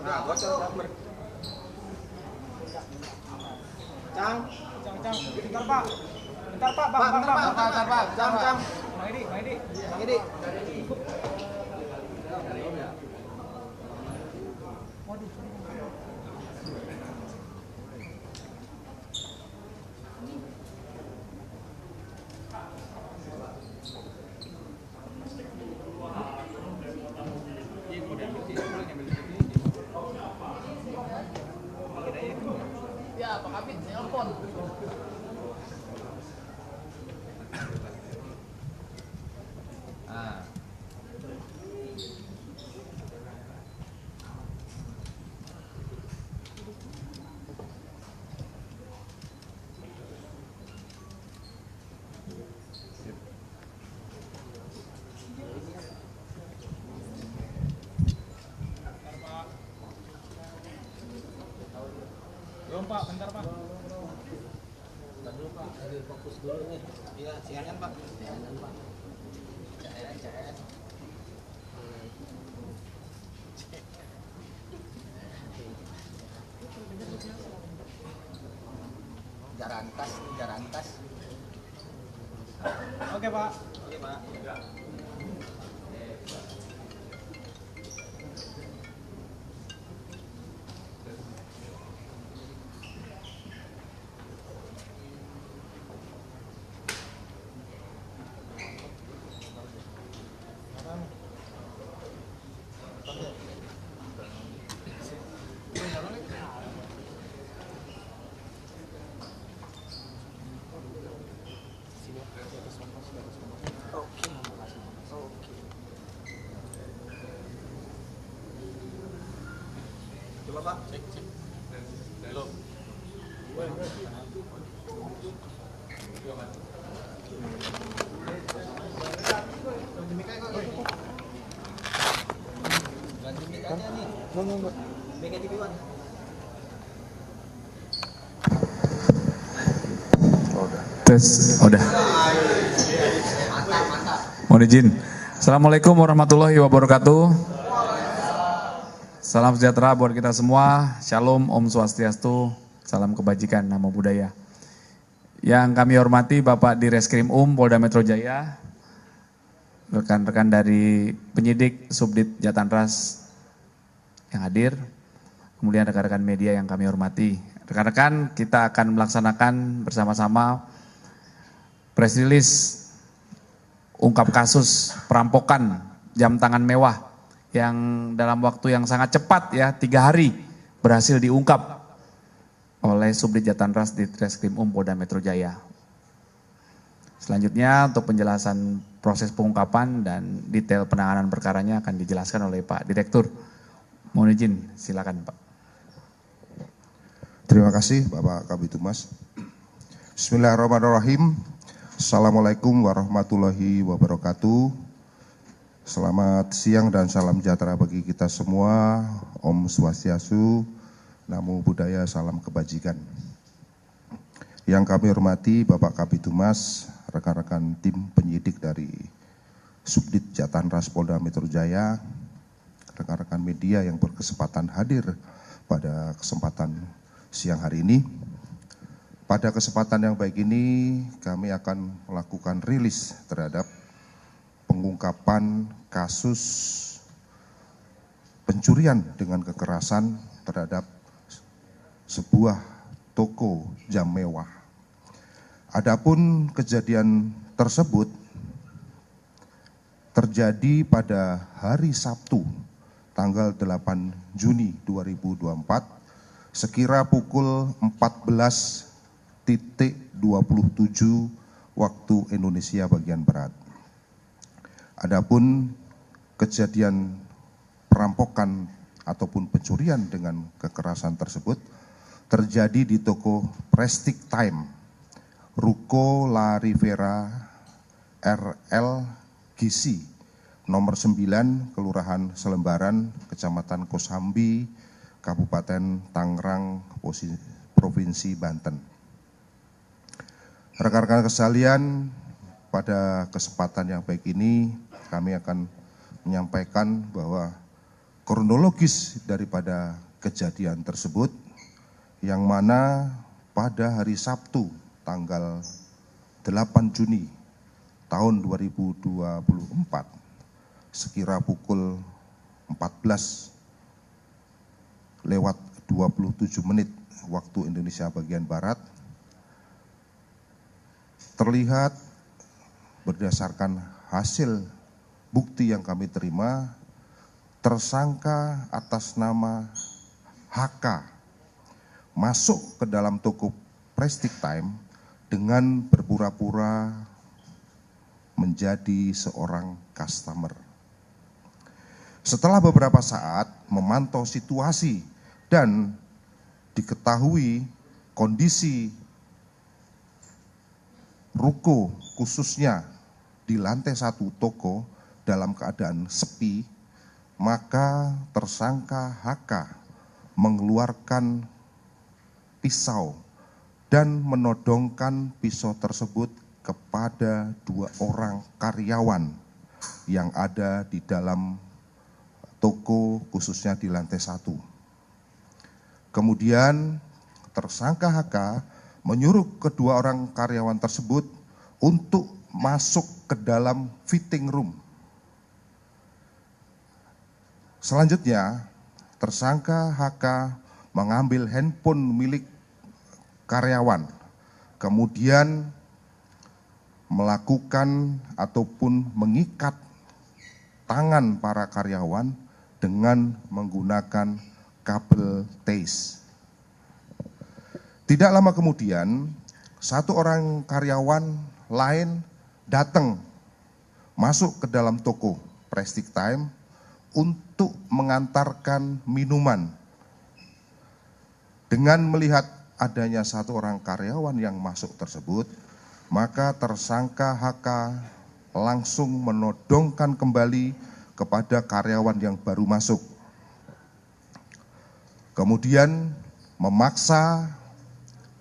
Udah, bocor. Cang. Bentar Pak. Bentar Pak, Bang. Cang. Mang Edi. Mang Edi. Ya, Pak Kabit, nelpon. Belum Pak, bentar Pak. Bentar dulu Pak, lagi fokus dulu nih. Iya, siangan Pak. CN. Jarantas. Oke Pak. Oke Pak. Coba Pak, cek. Belum. Ganti mic aja nih. Mic aja Piwan. Tes, udah. Mohon izin. Assalamualaikum warahmatullahi wabarakatuh. Salam sejahtera buat kita semua. Shalom, Om Swastiastu, salam kebajikan, namo budaya. Yang kami hormati Bapak Direskrim Polda Metro Jaya, rekan-rekan dari penyidik Subdit Jatanras yang hadir, kemudian rekan-rekan media yang kami hormati. Rekan-rekan, kita akan melaksanakan bersama-sama press release ungkap kasus perampokan jam tangan mewah yang dalam waktu yang sangat cepat ya, 3 hari berhasil diungkap oleh Subdit Jatanras di Treskrim Polda Metro Jaya. Selanjutnya untuk penjelasan proses pengungkapan dan detail penanganan perkaranya akan dijelaskan oleh Pak Direktur. Mohon izin, silakan Pak. Terima kasih Bapak Kabid Humas. Bismillahirrahmanirrahim. Assalamualaikum warahmatullahi wabarakatuh. Selamat siang dan salam sejahtera bagi kita semua. Om Swastiastu, namo budaya, salam kebajikan. Yang kami hormati Bapak Kabid Humas, rekan-rekan tim penyidik dari Subdit Jatanras Polda Metro Jaya, rekan-rekan media yang berkesempatan hadir pada kesempatan siang hari ini. Pada kesempatan yang baik ini, kami akan melakukan rilis terhadap pengungkapan kasus pencurian dengan kekerasan terhadap sebuah toko jam mewah. Adapun kejadian tersebut terjadi pada hari Sabtu, tanggal 8 Juni 2024, sekira pukul 14.27 waktu Indonesia bagian Barat. Adapun kejadian perampokan ataupun pencurian dengan kekerasan tersebut terjadi di toko Prestige Time, Ruko La Rivera RLGC, nomor 9, Kelurahan Selembaran, Kecamatan Kosambi, Kabupaten Tangerang, Provinsi Banten. Rekan-rekan sekalian, pada kesempatan yang baik ini kami akan menyampaikan bahwa kronologis daripada kejadian tersebut, yang mana pada hari Sabtu tanggal 8 Juni tahun 2024 sekira pukul 14:27 waktu Indonesia bagian Barat, terlihat berdasarkan hasil bukti yang kami terima, tersangka atas nama HK masuk ke dalam toko Prestige Time dengan berpura-pura menjadi seorang customer. Setelah beberapa saat memantau situasi dan diketahui kondisi ruko khususnya di lantai 1 toko dalam keadaan sepi, maka tersangka HK mengeluarkan pisau dan menodongkan pisau tersebut kepada 2 orang karyawan yang ada di dalam toko khususnya di lantai 1. Kemudian tersangka HK menyuruh kedua orang karyawan tersebut untuk masuk ke dalam fitting room. Selanjutnya, tersangka HK mengambil handphone milik karyawan, kemudian melakukan ataupun mengikat tangan para karyawan dengan menggunakan kabel TASE. Tidak lama kemudian, 1 orang karyawan lain datang masuk ke dalam toko Prestige Time untuk mengantarkan minuman. Dengan melihat adanya 1 orang karyawan yang masuk tersebut, maka tersangka HK langsung menodongkan kembali kepada karyawan yang baru masuk. Kemudian memaksa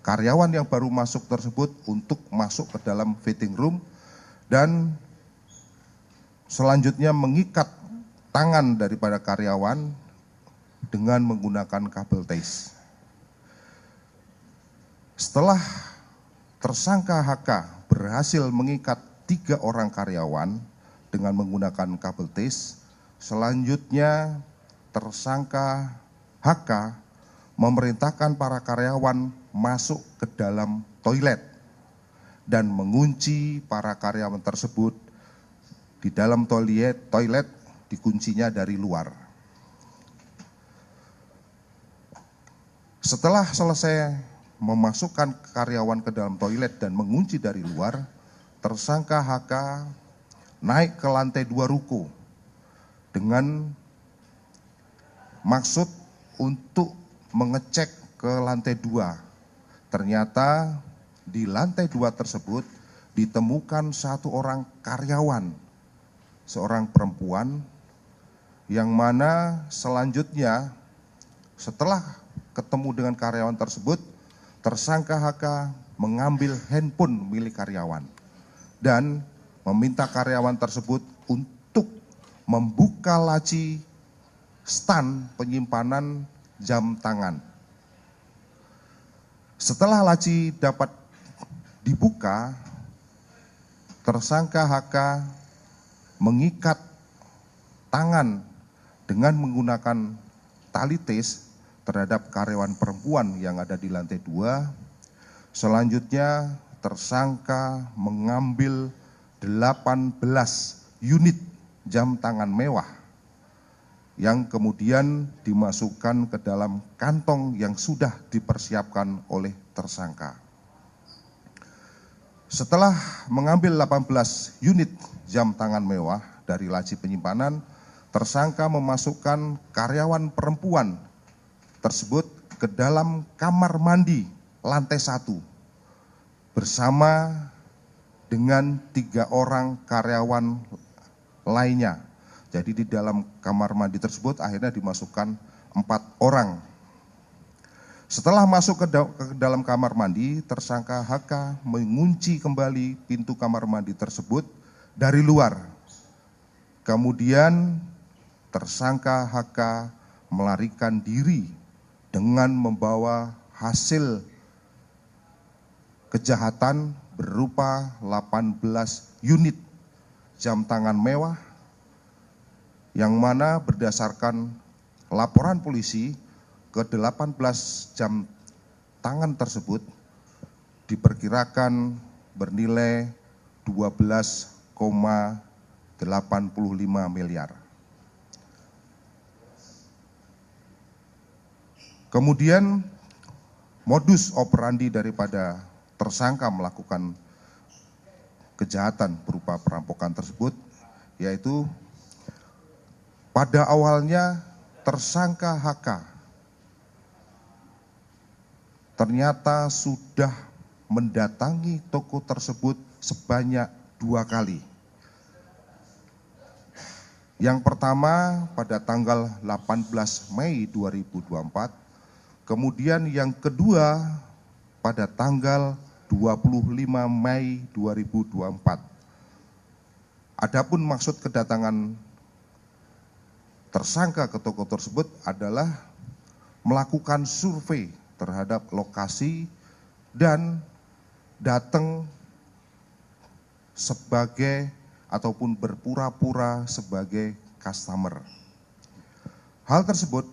karyawan yang baru masuk tersebut untuk masuk ke dalam fitting room dan selanjutnya mengikat tangan daripada karyawan dengan menggunakan kabel TASE. Setelah tersangka HK berhasil mengikat 3 orang karyawan dengan menggunakan kabel TASE, selanjutnya tersangka HK memerintahkan para karyawan masuk ke dalam toilet dan mengunci para karyawan tersebut di dalam toilet dikuncinya dari luar. Setelah selesai memasukkan karyawan ke dalam toilet dan mengunci dari luar, tersangka HK naik ke lantai 2 ruko dengan maksud untuk mengecek ke lantai 2. Ternyata di lantai 2 tersebut ditemukan 1 orang karyawan, seorang perempuan, yang mana selanjutnya setelah ketemu dengan karyawan tersebut, tersangka HK mengambil handphone milik karyawan dan meminta karyawan tersebut untuk membuka laci stand penyimpanan jam tangan. Setelah laci dapat dibuka, tersangka HK mengikat tangan dengan menggunakan tali TASE terhadap karyawan perempuan yang ada di lantai 2. Selanjutnya tersangka mengambil 18 unit jam tangan mewah yang kemudian dimasukkan ke dalam kantong yang sudah dipersiapkan oleh tersangka. Setelah mengambil 18 unit jam tangan mewah dari laci penyimpanan, tersangka memasukkan karyawan perempuan tersebut ke dalam kamar mandi lantai 1 bersama dengan 3 orang karyawan lainnya. Jadi di dalam kamar mandi tersebut akhirnya dimasukkan 4 orang. Setelah masuk ke dalam kamar mandi, tersangka HK mengunci kembali pintu kamar mandi tersebut dari luar. Kemudian tersangka HK melarikan diri dengan membawa hasil kejahatan berupa 18 unit jam tangan mewah, yang mana berdasarkan laporan polisi ke 18 jam tangan tersebut diperkirakan bernilai 12,85 miliar. Kemudian modus operandi daripada tersangka melakukan kejahatan berupa perampokan tersebut, yaitu pada awalnya tersangka HK ternyata sudah mendatangi toko tersebut sebanyak 2 kali. Yang pertama pada tanggal 18 Mei 2024, kemudian yang kedua pada tanggal 25 Mei 2024. Adapun maksud kedatangan tersangka ke toko tersebut adalah melakukan survei terhadap lokasi dan datang sebagai ataupun berpura-pura sebagai customer. Hal tersebut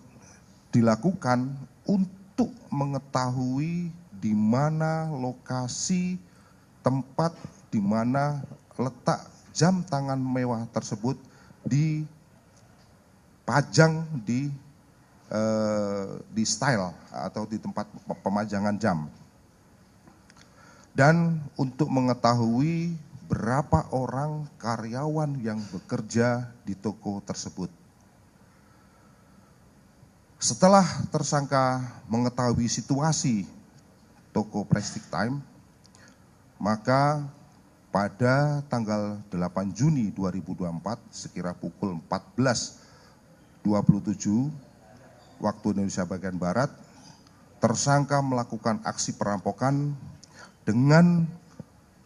dilakukan untuk mengetahui di mana lokasi tempat di mana letak jam tangan mewah tersebut dipajang di style atau di tempat pemajangan jam, dan untuk mengetahui berapa orang karyawan yang bekerja di toko tersebut. Setelah tersangka mengetahui situasi toko Prestige Time, maka pada tanggal 8 Juni 2024 sekira pukul 14.27 waktu Indonesia bagian Barat, tersangka melakukan aksi perampokan dengan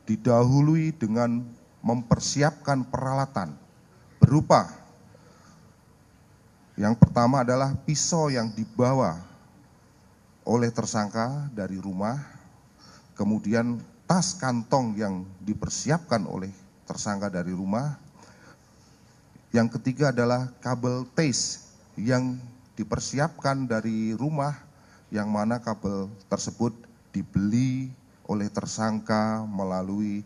didahului dengan mempersiapkan peralatan berupa yang pertama adalah pisau yang dibawa oleh tersangka dari rumah, kemudian tas kantong yang dipersiapkan oleh tersangka dari rumah. Yang ketiga adalah kabel TASE yang dipersiapkan dari rumah, yang mana kabel tersebut dibeli oleh tersangka melalui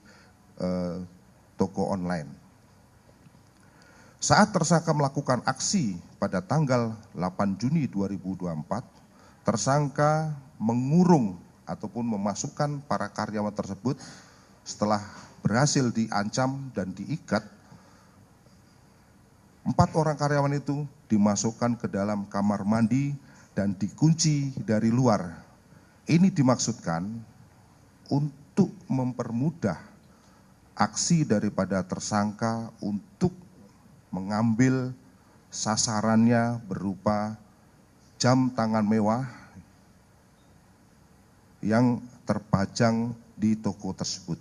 toko online. Saat tersangka melakukan aksi pada tanggal 8 Juni 2024, tersangka mengurung ataupun memasukkan para karyawan tersebut setelah berhasil diancam dan diikat. 4 orang karyawan itu dimasukkan ke dalam kamar mandi dan dikunci dari luar. Ini dimaksudkan untuk mempermudah aksi daripada tersangka untuk mengambil sasarannya berupa jam tangan mewah yang terpajang di toko tersebut.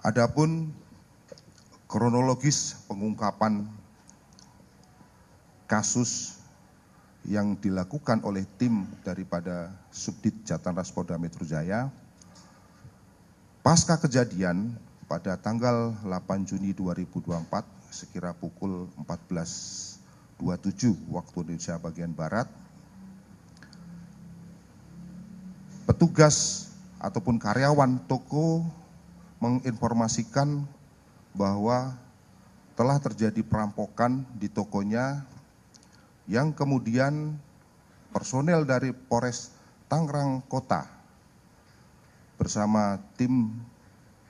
Adapun kronologis pengungkapan kasus yang dilakukan oleh tim daripada Subdit Jatan Ras Polda Metro Jaya, pasca kejadian pada tanggal 8 Juni 2024 sekira pukul 14.27 waktu Indonesia bagian Barat, petugas ataupun karyawan toko menginformasikan bahwa telah terjadi perampokan di tokonya, yang kemudian personel dari Polres Tangerang Kota bersama tim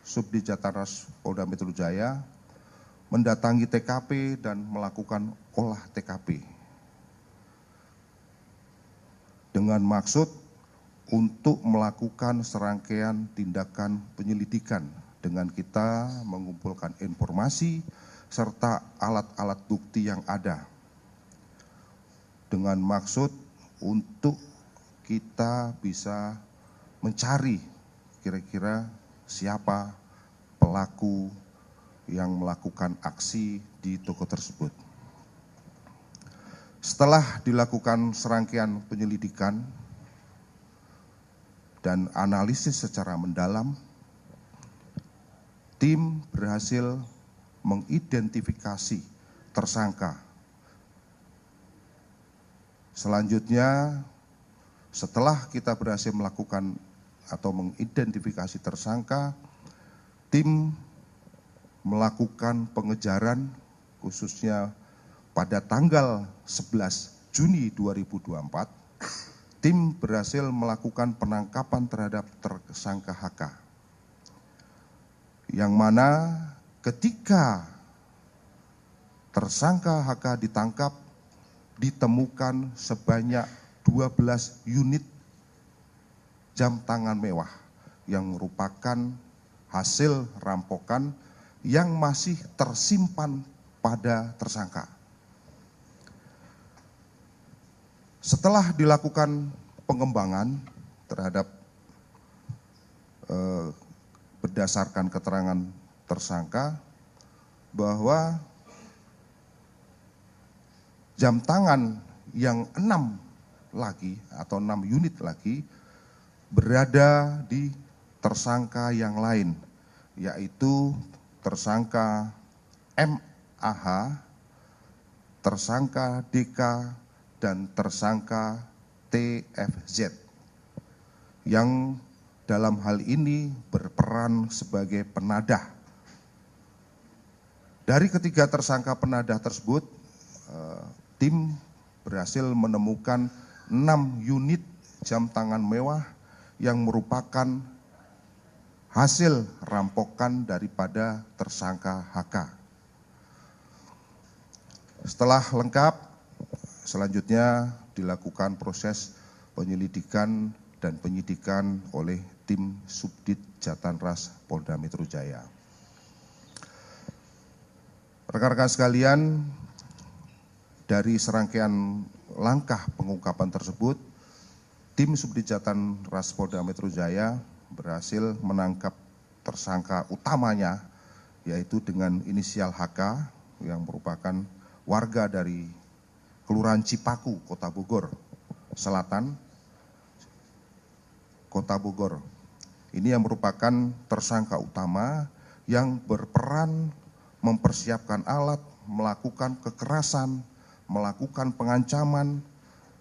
Subdit Jatan Ras Polda Metro Jaya mendatangi TKP dan melakukan olah TKP dengan maksud untuk melakukan serangkaian tindakan penyelidikan dengan kita mengumpulkan informasi serta alat-alat bukti yang ada, dengan maksud untuk kita bisa mencari kira-kira siapa pelaku yang melakukan aksi di toko tersebut. Setelah dilakukan serangkaian penyelidikan dan analisis secara mendalam, tim berhasil mengidentifikasi tersangka. Selanjutnya, setelah kita berhasil melakukan atau mengidentifikasi tersangka, tim melakukan pengejaran khususnya pada tanggal 11 Juni 2024, tim berhasil melakukan penangkapan terhadap tersangka HK. Yang mana ketika tersangka HK ditangkap, ditemukan sebanyak 12 unit jam tangan mewah yang merupakan hasil rampokan yang masih tersimpan pada tersangka. Setelah dilakukan pengembangan terhadap berdasarkan keterangan tersangka bahwa jam tangan yang 6 lagi atau 6 unit lagi berada di tersangka yang lain, yaitu tersangka MAH, tersangka DK, dan tersangka TFZ yang dalam hal ini berperan sebagai penadah. Dari ketiga tersangka penadah tersebut, tim berhasil menemukan 6 unit jam tangan mewah yang merupakan hasil rampokan daripada tersangka HK. Setelah lengkap, selanjutnya dilakukan proses penyelidikan dan penyidikan oleh tim Subdit Jatanras Polda Metro Jaya. Rekan-rekan sekalian, dari serangkaian langkah pengungkapan tersebut, tim Subdit Jatanras Polda Metro Jaya berhasil menangkap tersangka utamanya, yaitu dengan inisial HK yang merupakan warga dari Kelurahan Cipaku, Kota Bogor Selatan, Kota Bogor. Ini yang merupakan tersangka utama yang berperan mempersiapkan alat, melakukan kekerasan, melakukan pengancaman,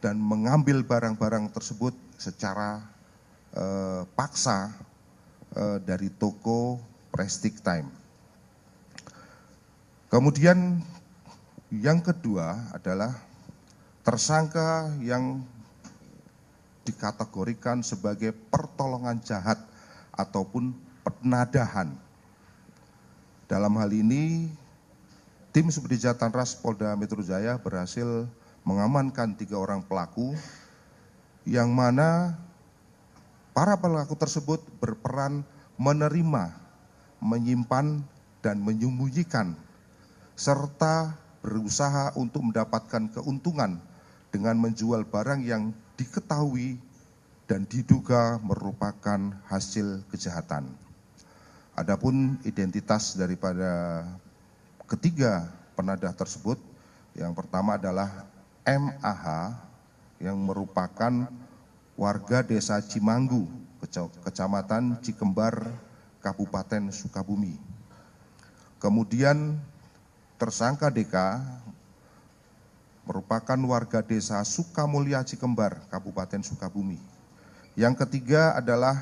dan mengambil barang-barang tersebut secara paksa dari toko Prestige Time. Kemudian yang kedua adalah tersangka yang dikategorikan sebagai pertolongan jahat ataupun penadahan. Dalam hal ini, tim Subdit Jatanras Polda Metro Jaya berhasil mengamankan 3 orang pelaku, yang mana para pelaku tersebut berperan menerima, menyimpan, dan menyembunyikan, serta berusaha untuk mendapatkan keuntungan dengan menjual barang yang diketahui dan diduga merupakan hasil kejahatan. Adapun identitas daripada ketiga penadah tersebut, yang pertama adalah MAH yang merupakan warga desa Cimanggu, Kecamatan Cikembar, Kabupaten Sukabumi. Kemudian tersangka DK merupakan warga desa Sukamulya Cikembar, Kabupaten Sukabumi. Yang ketiga adalah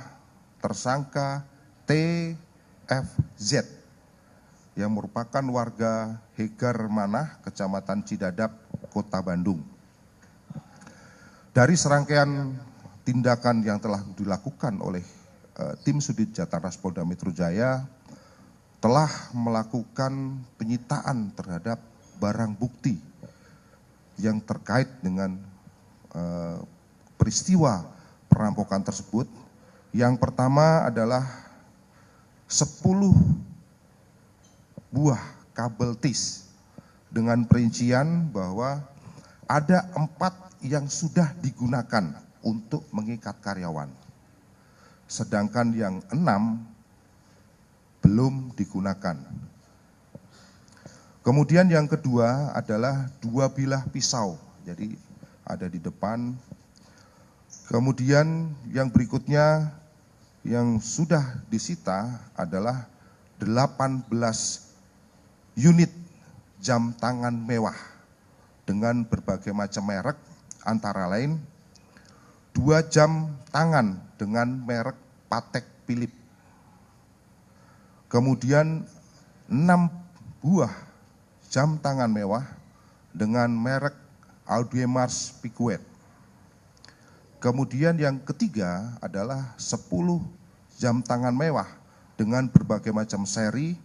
tersangka TFZ yang merupakan warga Hegar Manah, Kecamatan Cidadap, Kota Bandung. Dari serangkaian tindakan yang telah dilakukan oleh tim Subdit Jatanras Polda Metro Jaya, telah melakukan penyitaan terhadap barang bukti yang terkait dengan peristiwa perampokan tersebut. Yang pertama adalah 10 buah kabel tis dengan perincian bahwa ada 4 yang sudah digunakan untuk mengikat karyawan, sedangkan yang 6 belum digunakan. Kemudian yang kedua adalah 2 bilah pisau, jadi ada di depan. Kemudian yang berikutnya yang sudah disita adalah 18 unit jam tangan mewah dengan berbagai macam merek, antara lain 2 jam tangan dengan merek Patek Philippe. Kemudian 6 buah jam tangan mewah dengan merek Audemars Piguet. Kemudian yang ketiga adalah 10 jam tangan mewah dengan berbagai macam seri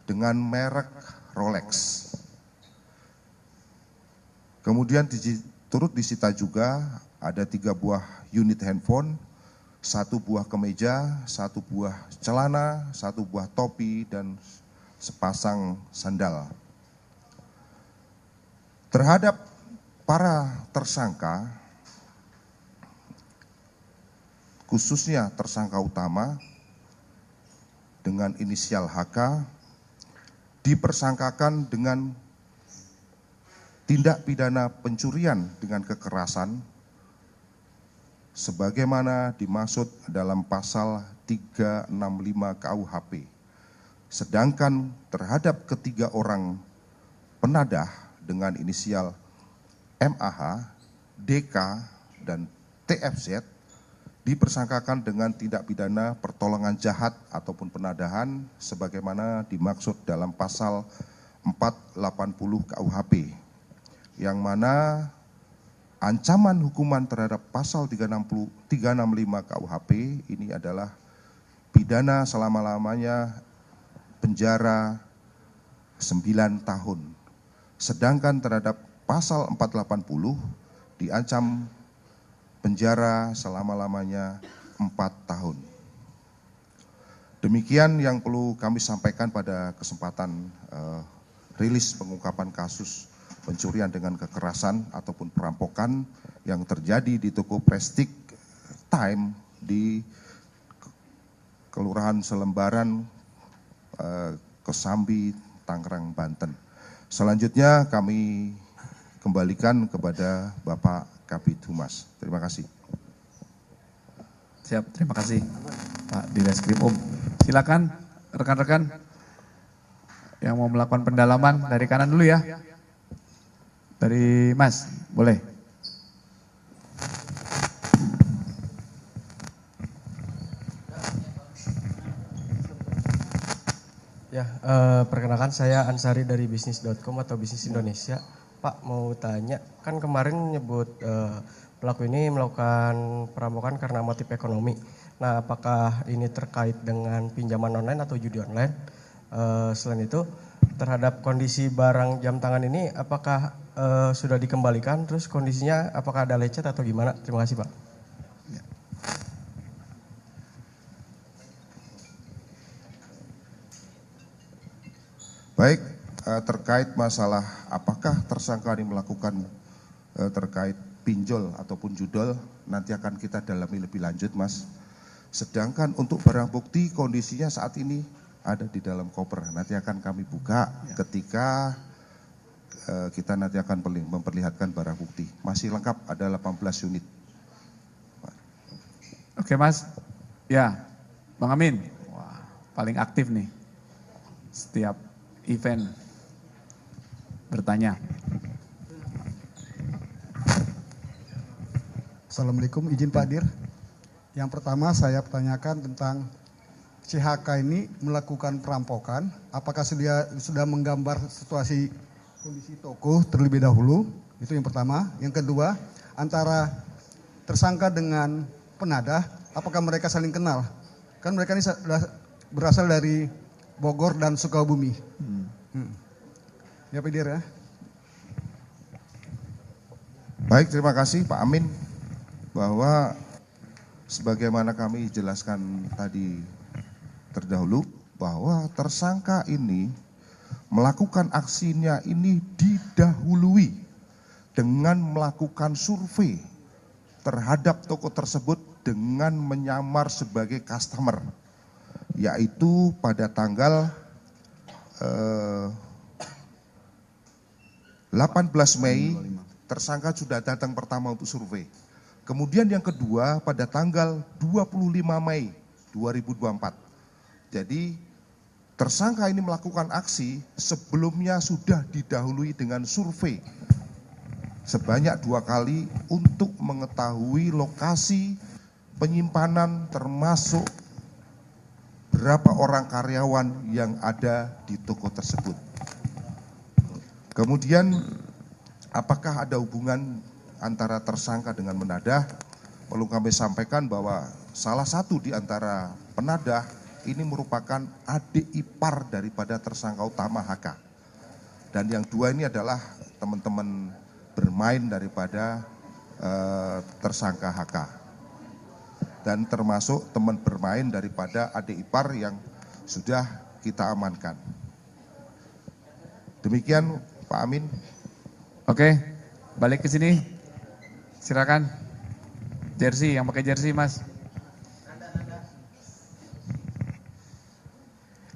dengan merek Rolex. Kemudian turut disita juga ada 3 buah unit handphone, 1 buah kemeja, 1 buah celana, 1 buah topi, dan sepasang sandal. Terhadap para tersangka, khususnya tersangka utama dengan inisial HK, dipersangkakan dengan tindak pidana pencurian dengan kekerasan sebagaimana dimaksud dalam pasal 365 KUHP. Sedangkan terhadap ketiga orang penadah dengan inisial MAH, DK, dan TFZ dipersangkakan dengan tindak pidana pertolongan jahat ataupun penadahan sebagaimana dimaksud dalam pasal 480 KUHP, yang mana ancaman hukuman terhadap pasal 365 KUHP ini adalah pidana selama-lamanya penjara 9 tahun. Sedangkan terhadap pasal 480 diancam penjara selama-lamanya 4 tahun. Demikian yang perlu kami sampaikan pada kesempatan rilis pengungkapan kasus pencurian dengan kekerasan ataupun perampokan yang terjadi di toko Prestige Time di Kelurahan Selembaran, Kesambi, Tangerang, Banten. Selanjutnya kami kembalikan kepada Bapak Kabid Humas. Terima kasih. Siap, terima kasih Pak Direskrim Silakan rekan-rekan yang mau melakukan pendalaman dari kanan dulu ya. Dari Mas, boleh. Ya, perkenalkan saya Ansari dari bisnis.com atau Bisnis Indonesia. Pak, mau tanya, kan kemarin nyebut pelaku ini melakukan perampokan karena motif ekonomi. Nah, apakah ini terkait dengan pinjaman online atau judi online? Selain itu, terhadap kondisi barang jam tangan ini, apakah sudah dikembalikan? Terus kondisinya apakah ada lecet atau gimana? Terima kasih, Pak. Baik, terkait masalah apakah tersangka ini melakukan terkait pinjol ataupun judol, nanti akan kita dalami lebih lanjut, Mas. Sedangkan untuk barang bukti kondisinya saat ini ada di dalam koper. Nanti akan kami buka ketika kita nanti akan memperlihatkan barang bukti. Masih lengkap, ada 18 unit. Oke Mas, ya Bang Amin, wah, paling aktif nih setiap event bertanya. Assalamualaikum, izin Pak Dir. Yang pertama saya pertanyakan tentang si HK ini melakukan perampokan, apakah sudah menggambar situasi kondisi toko terlebih dahulu, itu yang pertama. Yang kedua, antara tersangka dengan penadah, apakah mereka saling kenal? Kan mereka ini berasal dari Bogor dan Sukabumi. Ya Pak Dir ya. Baik, terima kasih Pak Amin, bahwa sebagaimana kami jelaskan tadi terdahulu, bahwa tersangka ini melakukan aksinya ini didahului dengan melakukan survei terhadap toko tersebut dengan menyamar sebagai customer, yaitu pada tanggal 18 Mei tersangka sudah datang pertama untuk survei. Kemudian yang kedua pada tanggal 25 Mei 2024. Jadi tersangka ini melakukan aksi sebelumnya sudah didahului dengan survei sebanyak 2 kali untuk mengetahui lokasi penyimpanan termasuk berapa orang karyawan yang ada di toko tersebut. Kemudian apakah ada hubungan antara tersangka dengan penadah? Perlu kami sampaikan bahwa salah satu di antara penadah ini merupakan adik ipar daripada tersangka utama HK. Dan yang dua ini adalah teman-teman bermain daripada tersangka HK. Dan termasuk teman bermain daripada adik ipar yang sudah kita amankan. Demikian Pak Amin. Oke, balik ke sini. Silakan. Jersey, yang pakai jersey Mas.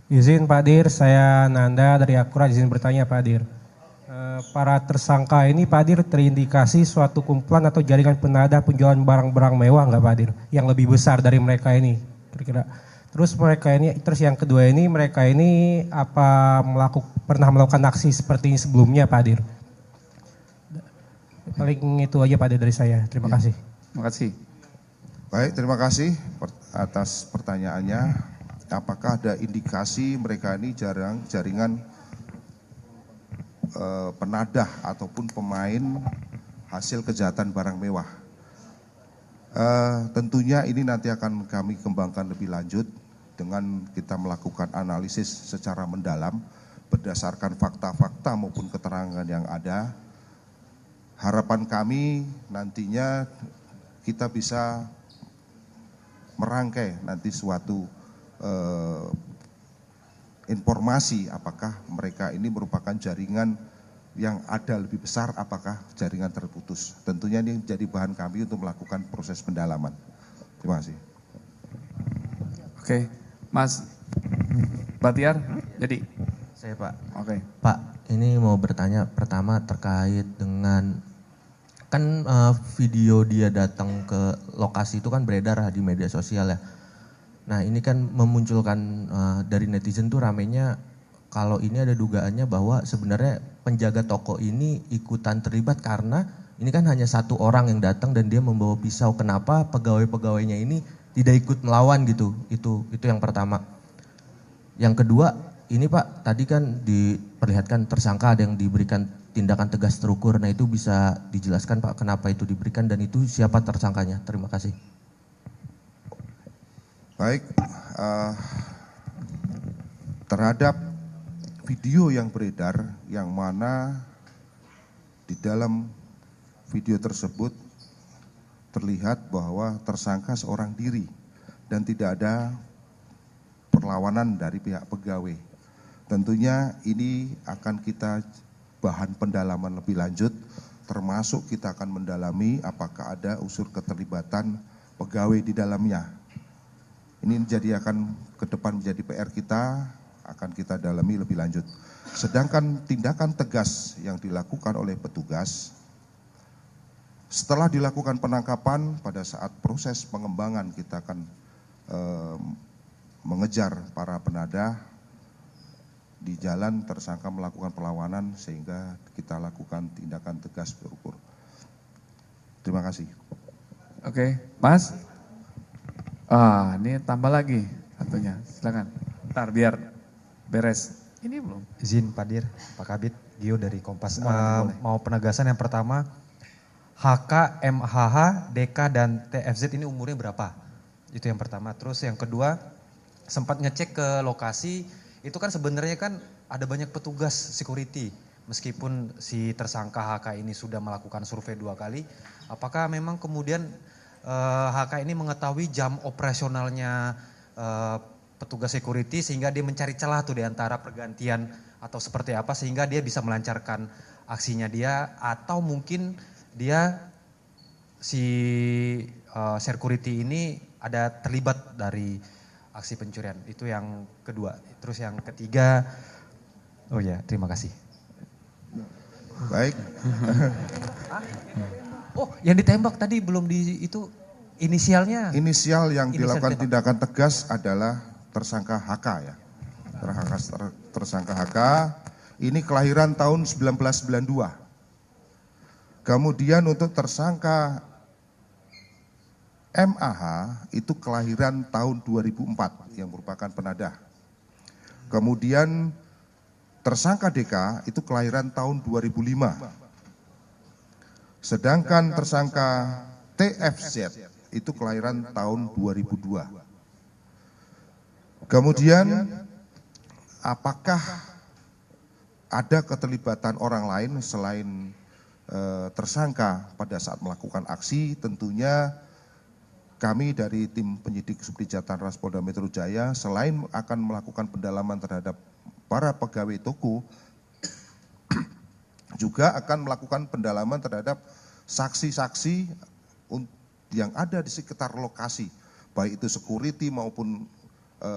Izin Pak Dir, saya Nanda dari Akura, izin bertanya Pak Dir. Para tersangka ini Pak Dir terindikasi suatu kumpulan atau jaringan penadah penjualan barang-barang mewah nggak Pak Dir? Yang lebih besar dari mereka ini kira-kira. Terus yang kedua ini mereka ini apa pernah melakukan aksi seperti ini sebelumnya Pak Dir? Paling itu aja Pak Dir dari saya. Terima kasih. Terima kasih. Baik, terima kasih atas pertanyaannya. Apakah ada indikasi mereka ini jaringan penadah ataupun pemain hasil kejahatan barang mewah? Tentunya ini nanti akan kami kembangkan lebih lanjut dengan kita melakukan analisis secara mendalam berdasarkan fakta-fakta maupun keterangan yang ada. Harapan kami nantinya kita bisa merangkai nanti suatu informasi apakah mereka ini merupakan jaringan yang ada lebih besar, apakah jaringan terputus. Tentunya ini menjadi bahan kami untuk melakukan proses pendalaman. Terima kasih. Oke, Mas Batiar, jadi. Saya Pak. Oke. Pak, ini mau bertanya pertama terkait dengan kan video dia datang ke lokasi itu kan beredar di media sosial ya. Nah ini kan memunculkan dari netizen tuh ramenya kalau ini ada dugaannya bahwa sebenarnya penjaga toko ini ikutan terlibat karena ini kan hanya satu orang yang datang dan dia membawa pisau. Kenapa pegawai-pegawainya ini tidak ikut melawan gitu? Itu yang pertama. Yang kedua, ini Pak tadi kan diperlihatkan tersangka ada yang diberikan tindakan tegas terukur. Nah itu bisa dijelaskan Pak kenapa itu diberikan dan itu siapa tersangkanya? Terima kasih. Baik, terhadap video yang beredar yang mana di dalam video tersebut terlihat bahwa tersangka seorang diri dan tidak ada perlawanan dari pihak pegawai. Tentunya ini akan kita bahan pendalaman lebih lanjut, termasuk kita akan mendalami apakah ada unsur keterlibatan pegawai di dalamnya. Ini akan ke depan menjadi PR kita, akan kita dalami lebih lanjut. Sedangkan tindakan tegas yang dilakukan oleh petugas, setelah dilakukan penangkapan pada saat proses pengembangan kita akan mengejar para penadah di jalan tersangka melakukan perlawanan sehingga kita lakukan tindakan tegas terukur. Terima kasih. Oke, Mas. Ini tambah lagi satunya. Silakan. Ntar biar beres. Ini belum. Izin Pak Dir, Pak Kabit, Gio dari Kompas. Boleh. Mau penegasan yang pertama, HK, MHH, DK, dan TFZ ini umurnya berapa? Itu yang pertama. Terus yang kedua, sempat ngecek ke lokasi, itu kan sebenarnya kan ada banyak petugas security. Meskipun si tersangka HK ini sudah melakukan survei 2 kali, apakah memang kemudian HK ini mengetahui jam operasionalnya petugas security sehingga dia mencari celah tuh di antara pergantian atau seperti apa sehingga dia bisa melancarkan aksinya dia atau mungkin dia si security ini ada terlibat dari aksi pencurian. Itu yang kedua. Terus yang ketiga, oh ya terima kasih. Baik. Oh, yang ditembak tadi belum itu inisialnya. Inisial yang Inisial dilakukan ditembak. tindakan tegas adalah tersangka HK ya. Tersangka HK ini kelahiran tahun 1992. Kemudian untuk tersangka MAH itu kelahiran tahun 2004 yang merupakan penadah. Kemudian tersangka DK itu kelahiran tahun 2005. Sedangkan tersangka TFZ itu kelahiran tahun 2002. Kemudian apakah ada keterlibatan orang lain selain tersangka pada saat melakukan aksi? Tentunya kami dari tim penyidik Subdit Jatan Ras Polda Metro Jaya selain akan melakukan pendalaman terhadap para pegawai toko, juga akan melakukan pendalaman terhadap saksi-saksi yang ada di sekitar lokasi, baik itu security maupun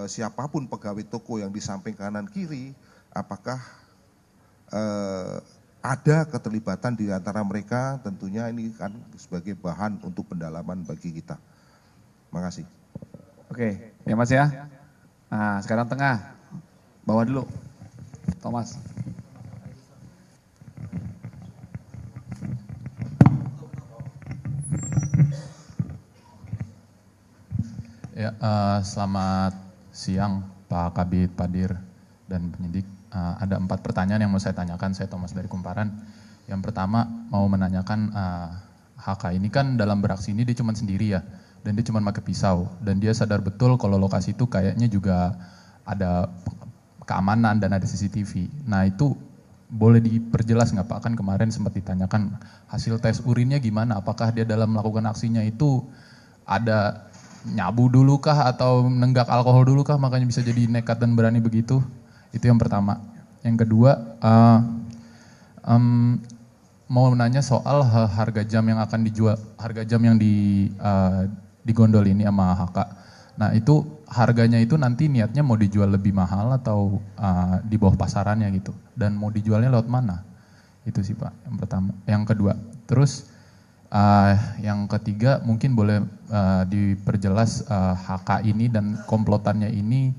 siapapun pegawai toko yang di samping kanan kiri, apakah ada keterlibatan di antara mereka. Tentunya ini kan sebagai bahan untuk pendalaman bagi kita. Makasih. Oke, ya Mas ya. Nah, sekarang tengah. Bawa dulu. Thomas. Ya, selamat siang Pak Kabid, Padir, dan penyidik. Ada 4 pertanyaan yang mau saya tanyakan. Saya Thomas dari Kumparan. Yang pertama mau menanyakan HK ini kan dalam beraksi ini dia cuma sendiri ya, dan dia cuma pakai pisau, dan dia sadar betul kalau lokasi itu kayaknya juga ada keamanan dan ada CCTV. Nah itu boleh diperjelas nggak Pak? Kan kemarin sempat ditanyakan hasil tes urinnya gimana? Apakah dia dalam melakukan aksinya itu ada nyabu dulu kah atau nenggak alkohol dulu kah makanya bisa jadi nekat dan berani begitu? Itu yang pertama. Yang kedua, mau nanya soal harga jam yang akan dijual, harga jam yang digondol ini sama HK. Nah itu harganya itu nanti niatnya mau dijual lebih mahal atau di bawah pasarannya gitu, dan mau dijualnya lewat mana? Itu sih Pak yang pertama. Yang kedua, terus yang ketiga mungkin boleh diperjelas HK ini dan komplotannya ini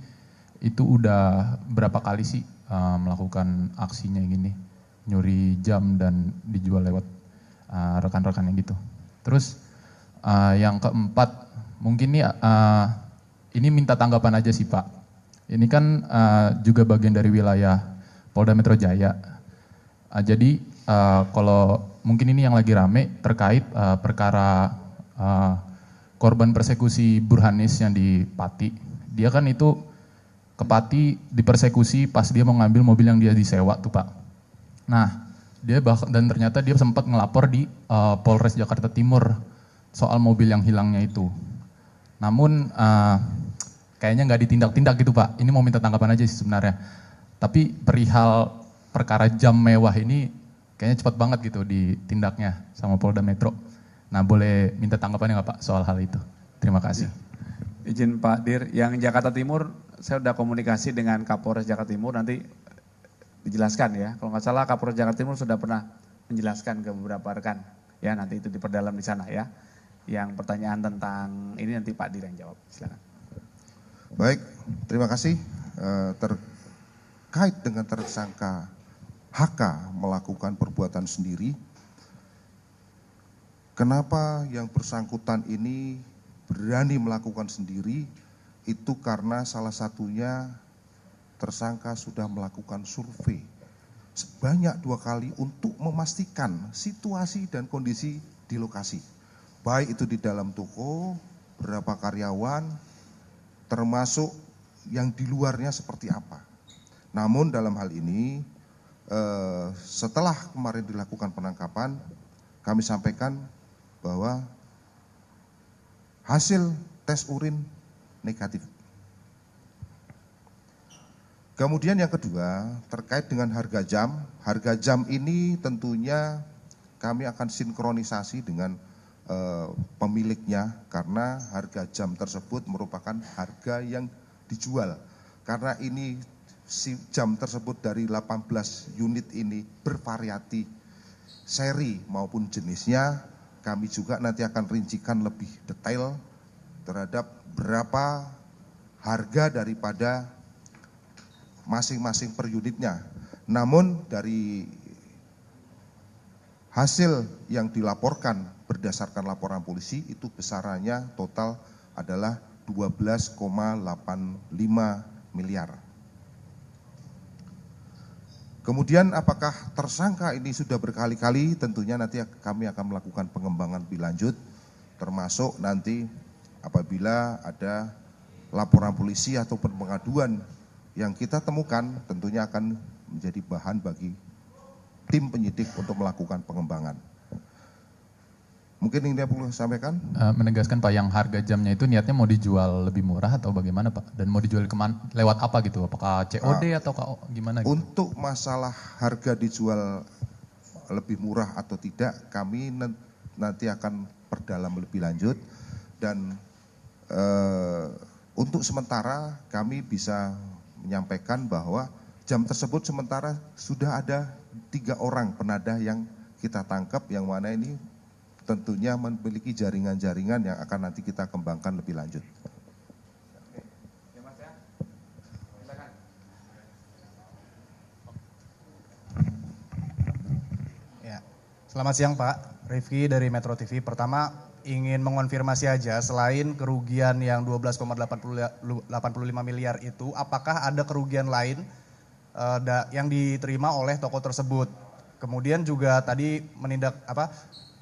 itu udah berapa kali sih melakukan aksinya gini, nyuri jam dan dijual lewat rekan-rekannya gitu. Terus yang keempat mungkin nih ini minta tanggapan aja sih Pak. Ini kan juga bagian dari wilayah Polda Metro Jaya. Jadi kalau mungkin ini yang lagi rame terkait perkara korban persekusi Burhanis yang di Pati. Dia kan itu ke Pati dipersekusi pas dia mau ngambil mobil yang dia disewa tuh Pak. Nah dia dan ternyata dia sempat ngelapor di Polres Jakarta Timur soal mobil yang hilangnya itu. Namun kayaknya nggak ditindak-tindak gitu Pak. Ini mau minta tanggapan aja sih sebenarnya. Tapi perihal perkara jam mewah ini kayaknya cepat banget gitu ditindaknya sama Polda Metro. Nah boleh minta tanggapannya nggak Pak soal hal itu? Terima kasih. Izin Pak Dir, yang Jakarta Timur saya sudah komunikasi dengan Kapolres Jakarta Timur, nanti dijelaskan ya. Kalau nggak salah Kapolres Jakarta Timur sudah pernah menjelaskan ke beberapa rekan. Ya nanti itu diperdalam di sana ya. Yang pertanyaan tentang ini nanti Pak Dir yang jawab. Silakan. Baik, terima kasih. Terkait dengan tersangka HK melakukan perbuatan sendiri, kenapa yang bersangkutan ini berani melakukan sendiri? Itu karena salah satunya tersangka sudah melakukan survei sebanyak 2 kali untuk memastikan situasi dan kondisi di lokasi. Baik itu di dalam toko, berapa karyawan, termasuk yang di luarnya seperti apa. Namun dalam hal ini setelah kemarin dilakukan penangkapan, kami sampaikan bahwa hasil tes urin negatif. Kemudian yang kedua, terkait dengan harga jam. Harga jam ini tentunya kami akan sinkronisasi dengan pemiliknya, karena harga jam tersebut merupakan harga yang dijual. Karena ini jam tersebut dari 18 unit ini bervariasi, seri maupun jenisnya, kami juga nanti akan rincikan lebih detail terhadap berapa harga daripada masing-masing per unitnya. Namun dari hasil yang dilaporkan berdasarkan laporan polisi itu besarannya total adalah 12,85 miliar. Kemudian apakah tersangka ini sudah berkali-kali, tentunya nanti kami akan melakukan pengembangan lebih lanjut, termasuk nanti apabila ada laporan polisi ataupun pengaduan yang kita temukan, tentunya akan menjadi bahan bagi tim penyidik untuk melakukan pengembangan. Mungkin ini yang perlu saya sampaikan. Menegaskan Pak, yang harga jamnya itu niatnya mau dijual lebih murah atau bagaimana Pak? Dan mau dijual lewat apa gitu? Apakah COD atau gimana gitu? Untuk masalah harga dijual lebih murah atau tidak, kami nanti akan perdalam lebih lanjut. Dan untuk sementara kami bisa menyampaikan bahwa jam tersebut sementara sudah ada 3 orang penadah yang kita tangkap, yang mana ini tentunya memiliki jaringan-jaringan yang akan nanti kita kembangkan lebih lanjut. Ya, selamat siang Pak, Rifki dari Metro TV. Pertama ingin mengonfirmasi aja, selain kerugian yang 12,85 miliar itu, apakah ada kerugian lain yang diterima oleh toko tersebut? Kemudian juga tadi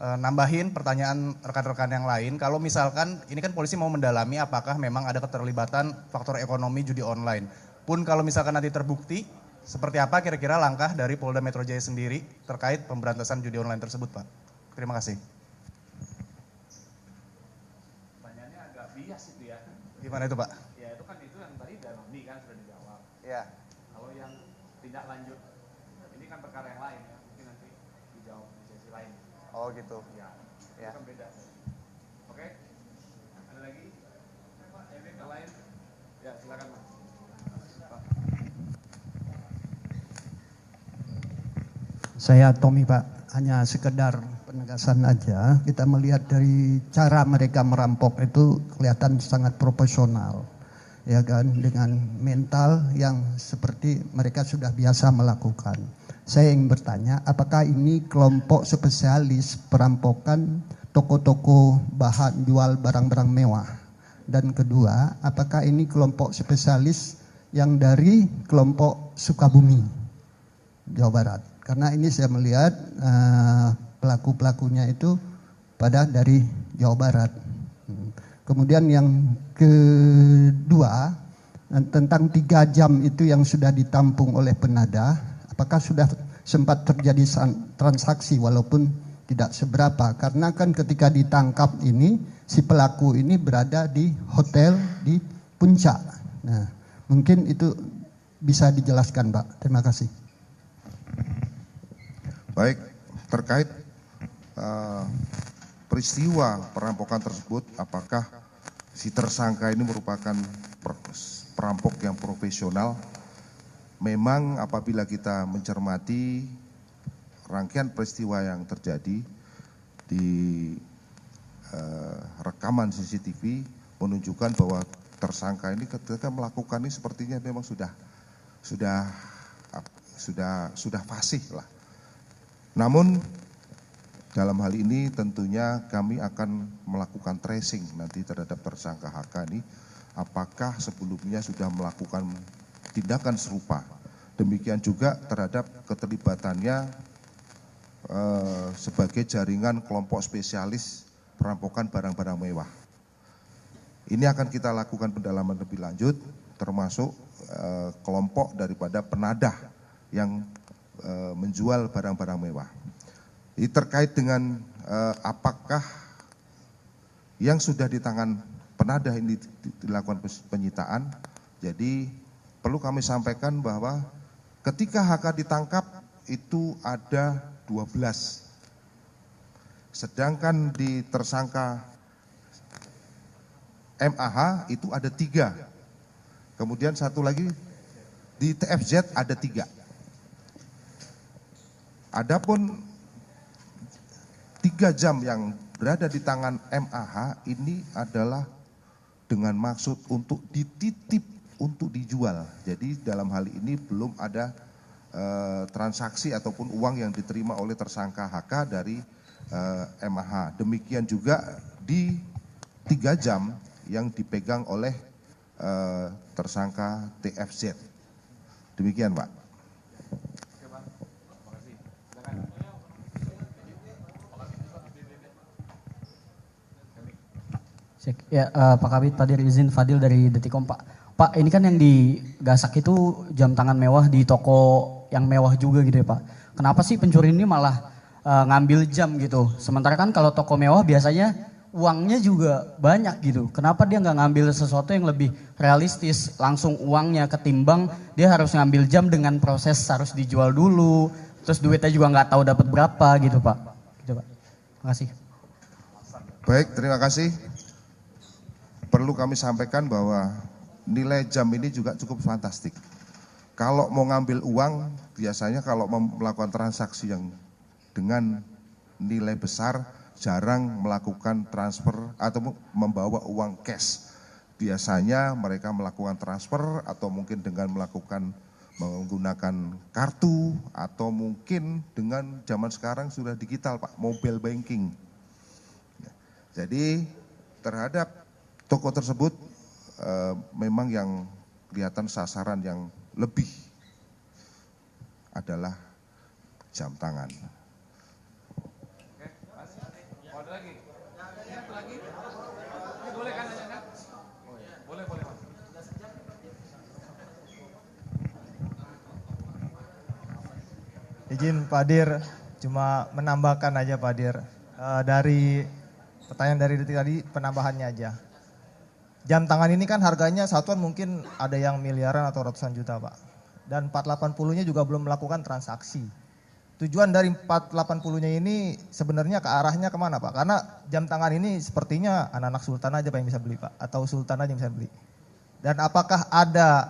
nambahin pertanyaan rekan-rekan yang lain, kalau misalkan ini kan polisi mau mendalami apakah memang ada keterlibatan faktor ekonomi judi online. Pun kalau misalkan nanti terbukti, seperti apa kira-kira langkah dari Polda Metro Jaya sendiri terkait pemberantasan judi online tersebut, Pak? Terima kasih. Pertanyaannya agak bias itu ya. Gimana itu Pak? Ya itu kan yang tadi Danoni kan sudah dijawab. Ya. Kalau yang tindak lanjut, ini kan perkara yang lain ya, mungkin nanti dijawab di sesi lain. Oh gitu. Ya, itu kan beda. Oke, ada lagi? Pak, yang lain? Ya, silakan Mas. Saya Tommy Pak, hanya sekedar penegasan aja. Kita melihat dari cara mereka merampok itu kelihatan sangat profesional, ya kan, dengan mental yang seperti mereka sudah biasa melakukan. Saya ingin bertanya, apakah ini kelompok spesialis perampokan toko-toko bahan jual barang-barang mewah? Dan kedua, apakah ini kelompok spesialis yang dari kelompok Sukabumi, Jawa Barat? Karena ini saya melihat pelaku-pelakunya itu pada dari Jawa Barat. Kemudian yang kedua, tentang 3 jam itu yang sudah ditampung oleh penadah, apakah sudah sempat terjadi transaksi walaupun tidak seberapa? Karena kan ketika ditangkap ini, si pelaku ini berada di hotel di Puncak. Nah, mungkin itu bisa dijelaskan Pak. Terima kasih. Baik, terkait peristiwa perampokan tersebut, apakah si tersangka ini merupakan perampok yang profesional? Memang apabila kita mencermati rangkaian peristiwa yang terjadi di rekaman CCTV menunjukkan bahwa tersangka ini ketika melakukan ini sepertinya memang sudah fasih lah. Namun dalam hal ini tentunya kami akan melakukan tracing nanti terhadap tersangka HK ini, apakah sebelumnya sudah melakukan tindakan serupa. Demikian juga terhadap keterlibatannya sebagai jaringan kelompok spesialis perampokan barang-barang mewah. Ini akan kita lakukan pendalaman lebih lanjut, termasuk kelompok daripada penadah yang menjual barang-barang mewah. Ini terkait dengan apakah yang sudah di tangan penadah ini dilakukan penyitaan. Jadi perlu kami sampaikan bahwa ketika HK ditangkap itu ada 12. Sedangkan di tersangka MAH itu ada 3. Kemudian satu lagi di TFZ ada 3. Adapun 3 jam yang berada di tangan MAH ini adalah dengan maksud untuk dititip untuk dijual. Jadi dalam hal ini belum ada transaksi ataupun uang yang diterima oleh tersangka HK dari MAH. Demikian juga di 3 jam yang dipegang oleh tersangka TFZ. Demikian, Pak. Ya, Pak Kabit, Pak Dir, izin Fadil dari Detikom, Pak. Pak, ini kan yang digasak itu jam tangan mewah di toko yang mewah juga gitu ya, Pak. Kenapa sih pencuri ini malah ngambil jam gitu? Sementara kan kalau toko mewah biasanya uangnya juga banyak gitu. Kenapa dia nggak ngambil sesuatu yang lebih realistis, langsung uangnya ketimbang dia harus ngambil jam dengan proses harus dijual dulu, terus duitnya juga nggak tahu dapat berapa gitu, Pak. Gitu, Pak. Terima kasih. Baik, terima kasih. Perlu kami sampaikan bahwa nilai jam ini juga cukup fantastik. Kalau mau ngambil uang, biasanya kalau melakukan transaksi yang dengan nilai besar, jarang melakukan transfer atau membawa uang cash. Biasanya mereka melakukan transfer atau mungkin dengan menggunakan kartu atau mungkin dengan zaman sekarang sudah digital, Pak, mobile banking. Jadi terhadap toko tersebut memang yang kelihatan sasaran yang lebih adalah jam tangan. Izin Pak Dir, cuma menambahkan aja Pak Dir, dari pertanyaan dari detik tadi penambahannya aja. Jam tangan ini kan harganya satuan mungkin ada yang miliaran atau ratusan juta, Pak. Dan 480-nya juga belum melakukan transaksi. Tujuan dari 480-nya ini sebenarnya ke arahnya kemana, Pak? Karena jam tangan ini sepertinya anak-anak sultan aja Pak yang bisa beli, Pak. Atau sultan aja yang bisa beli. Dan apakah ada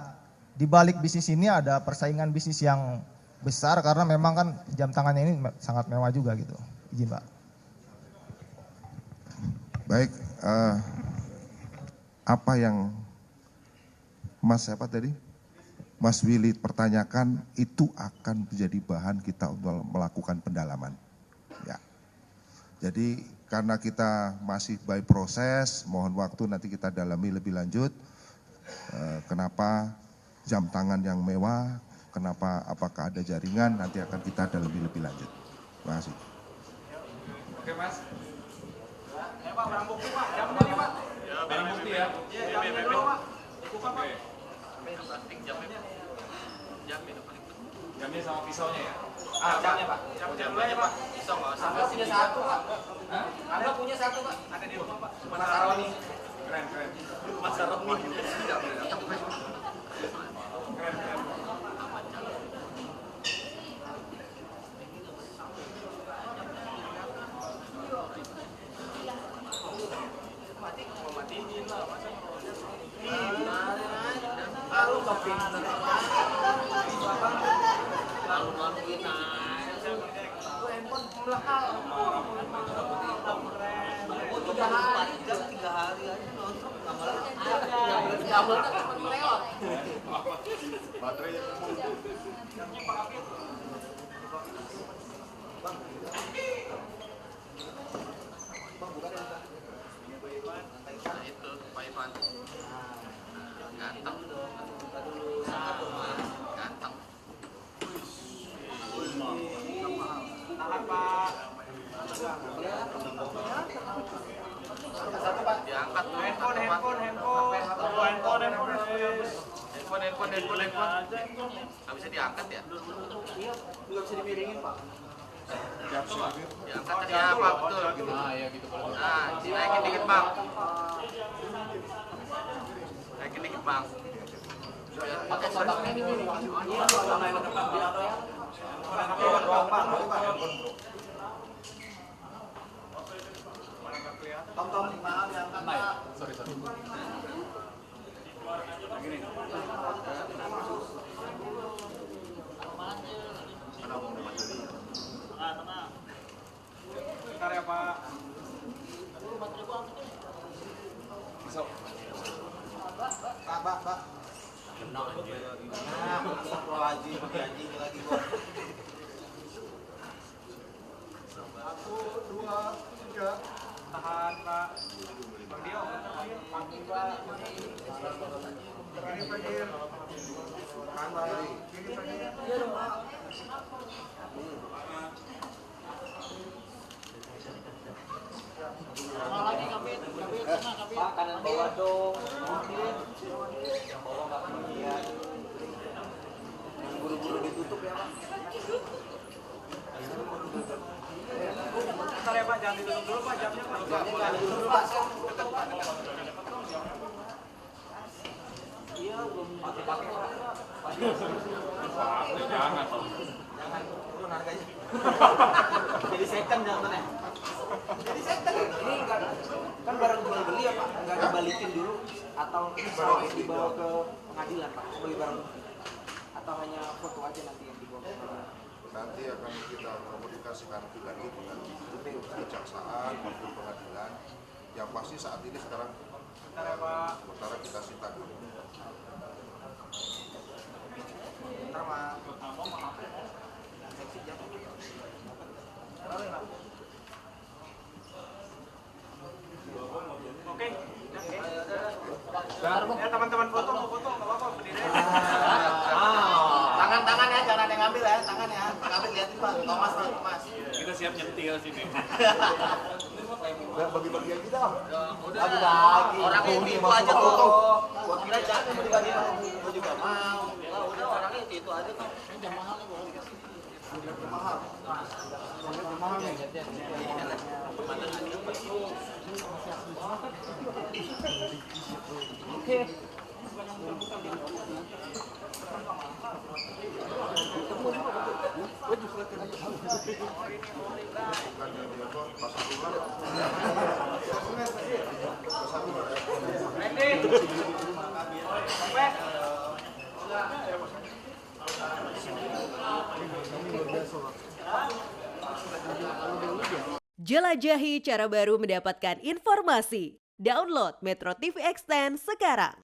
di balik bisnis ini ada persaingan bisnis yang besar karena memang kan jam tangannya ini sangat mewah juga gitu. Izin, Pak. Baik, apa yang Mas siapa tadi? Mas Willy pertanyakan itu akan menjadi bahan kita untuk melakukan pendalaman. Ya. Jadi karena kita masih by proses, mohon waktu nanti kita dalami lebih lanjut. Kenapa jam tangan yang mewah, kenapa apakah ada jaringan, nanti akan kita dalami lebih lanjut. Terima kasih. Oke, Mas. Ya, Pak, barang bukti, Pak. Jamnya nih, Pak. Barang bukti ya. Iya, jamnya dulu, Pak. Buka, Pak. Jamnya sama pisaunya ya? Jamnya, Pak. Jamnya aja, Pak. Pisau nggak usah. Anda punya satu, Pak. Anda punya satu, Pak. Ada di rumah, Pak. Mas Aroni. Keren, keren. Mas Aroni. Keren, keren. Nggak bisa diangkat ya? Iya, nggak bisa dimiringin, Pak. Diangkat tadi ya, Pak, betul. Ah, iya gitu. Nah, dinaikin dikit, Bang. Naikin dikit, Bang. Biar pakai kotaknya ini. Iya, kalau naik ke depan dia ada ya. Tom, maaf diangkat, Pak. Sorry. Tenang. Bentar ya Pak. Pak. Kenal aja. Nah, astagfirullahaladzim, anjing lagi gua. 1, 2, 3. Tahan Pak. Bang Dio, maki Pak. Kiri Pak Dir. Tahan Pak. Kiri Pak Dir. Iya dong Pak. Pak, kanan bawah dong. Yang bawah nggak kebagian. Yang buru-buru ditutup ya Pak. Bentar ya Pak, jangan ditutup dulu Pak jamnya Pak. Jangan ditutup dulu Pak. Iya, belum pakai Pak. Jangan. Turun harganya. Jadi second jangan ya. Jadi second. Ini kan barang jual beli ya Pak, nggak dibalikin dulu atau dibawa ke pengadilan Pak sebagai barang bukti atau hanya foto aja nanti yang dibawa ke pengadilan? Nanti akan kita komunikasikan lagi dengan kejaksaan maupun pengadilan. Yang pasti saat ini sekarang sementara kita sita dulu. Bentar Pak. Seksi jangan. Oke. Ya teman-teman foto mau foto nggak apa-apa berdiri. Tangan ya, jangan ada yang ngambil ya, tangan ya. Ngambil liatin Pak, Thomas. Kita siap nyetil sini. Bagi-bagi aja dah. Bagi-bagi. Orang itu aja tuh. Gua kira jangan dibagi-bagi. Gua juga mau. Lah udah orangnya itu aja tuh. Jam mahal nih gua dikasih. Mahal. Mahal nih. Oke. Jelajahi cara baru mendapatkan informasi. Download Metro TV Extend sekarang.